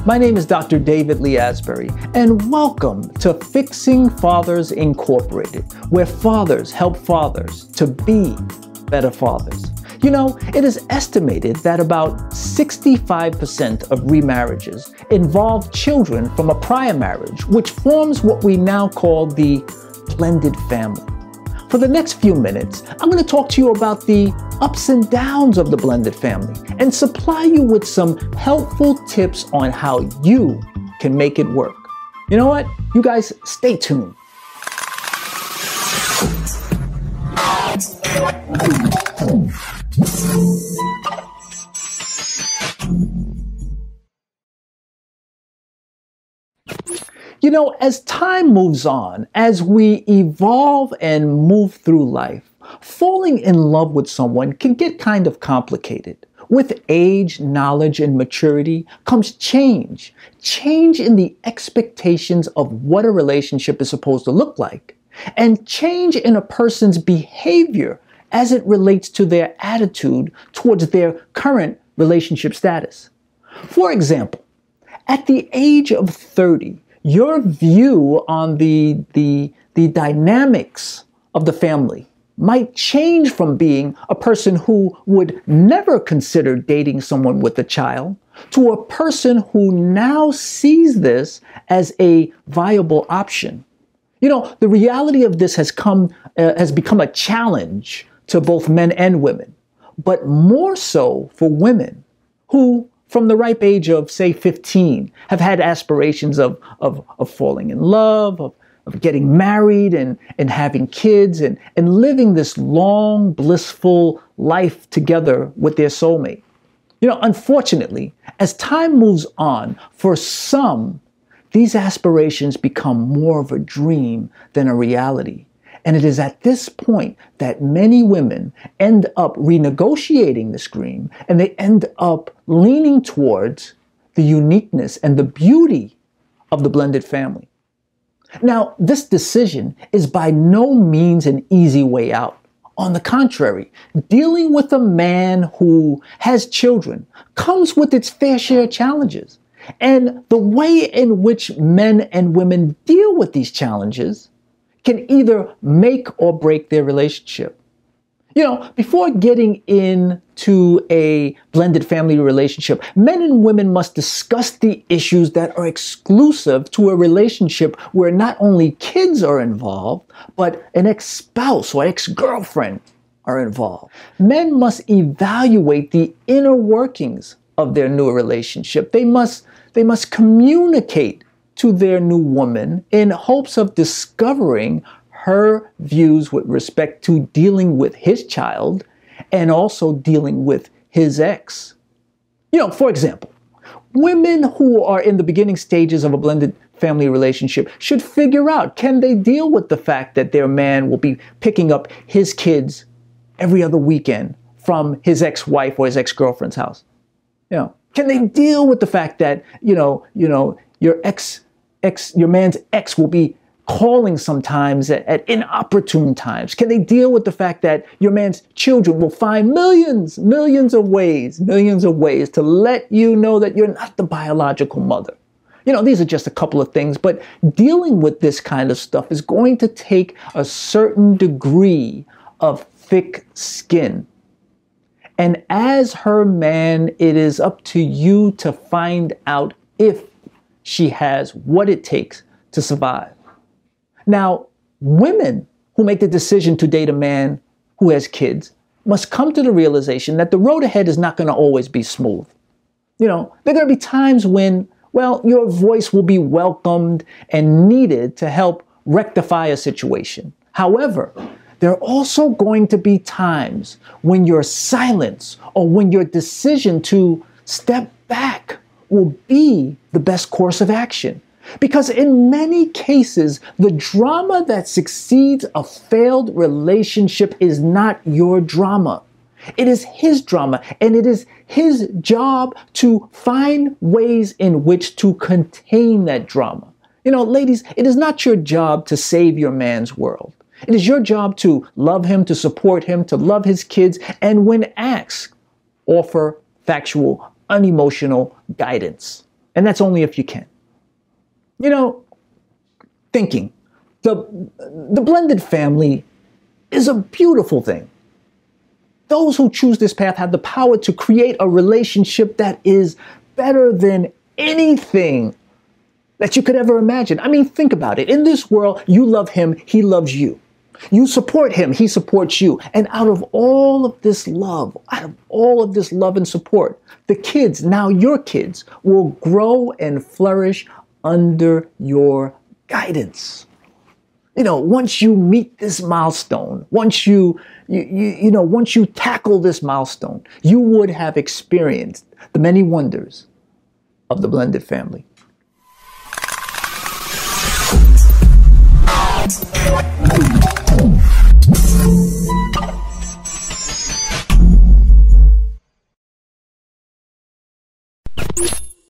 My name is Dr. David Lee Asbery, and welcome to Fixing Fathers Incorporated, where fathers help fathers to be better fathers. You know, it is estimated that about 65% of remarriages involve children from a prior marriage, which forms what we now call the blended family. For the next few minutes, I'm going to talk to you about the ups and downs of the blended family and supply you with some helpful tips on how you can make it work. You know what? You guys stay tuned. You know, as time moves on, as we evolve and move through life, falling in love with someone can get kind of complicated. With age, knowledge, and maturity comes change. Change in the expectations of what a relationship is supposed to look like, and change in a person's behavior as it relates to their attitude towards their current relationship status. For example, at the age of 30, your view on the dynamics of the family might change from being a person who would never consider dating someone with a child to a person who now sees this as a viable option. You know, the reality of this has become a challenge to both men and women, but more so for women who, from the ripe age of, say, 15, have had aspirations of falling in love, of getting married and having kids and living this long, blissful life together with their soulmate. You know, unfortunately, as time moves on, for some, these aspirations become more of a dream than a reality. And it is at this point that many women end up renegotiating this dream, and they end up leaning towards the uniqueness and the beauty of the blended family. Now, this decision is by no means an easy way out. On the contrary, dealing with a man who has children comes with its fair share of challenges. And the way in which men and women deal with these challenges can either make or break their relationship. You know, before getting into a blended family relationship, men and women must discuss the issues that are exclusive to a relationship where not only kids are involved, but an ex-spouse or ex-girlfriend are involved. Men must evaluate the inner workings of their new relationship. They must communicate to their new woman in hopes of discovering her views with respect to dealing with his child and also dealing with his ex. You know, for example, women who are in the beginning stages of a blended family relationship should figure out, can they deal with the fact that their man will be picking up his kids every other weekend from his ex-wife or his ex-girlfriend's house? You know, can they deal with the fact that, your man's ex will be calling sometimes at inopportune times? Can they deal with the fact that your man's children will find millions of ways to let you know that you're not the biological mother? You know, these are just a couple of things, but dealing with this kind of stuff is going to take a certain degree of thick skin. And as her man, it is up to you to find out if she has what it takes to survive. Now, women who make the decision to date a man who has kids must come to the realization that the road ahead is not going to always be smooth. You know, there are going to be times when, well, your voice will be welcomed and needed to help rectify a situation. However, there are also going to be times when your silence or when your decision to step back will be the best course of action. Because in many cases, the drama that succeeds a failed relationship is not your drama. It is his drama, and it is his job to find ways in which to contain that drama. You know, ladies, it is not your job to save your man's world. It is your job to love him, to support him, to love his kids, and when asked, offer factual, unemotional guidance. And that's only if you can. You know, thinking. The blended family is a beautiful thing. Those who choose this path have the power to create a relationship that is better than anything that you could ever imagine. I mean, think about it. In this world, you love him, he loves you. You support him, he supports you. And out of all of this love and support, the kids, now your kids, will grow and flourish under your guidance. You know, once you meet this milestone, once you tackle this milestone, you would have experienced the many wonders of the blended family.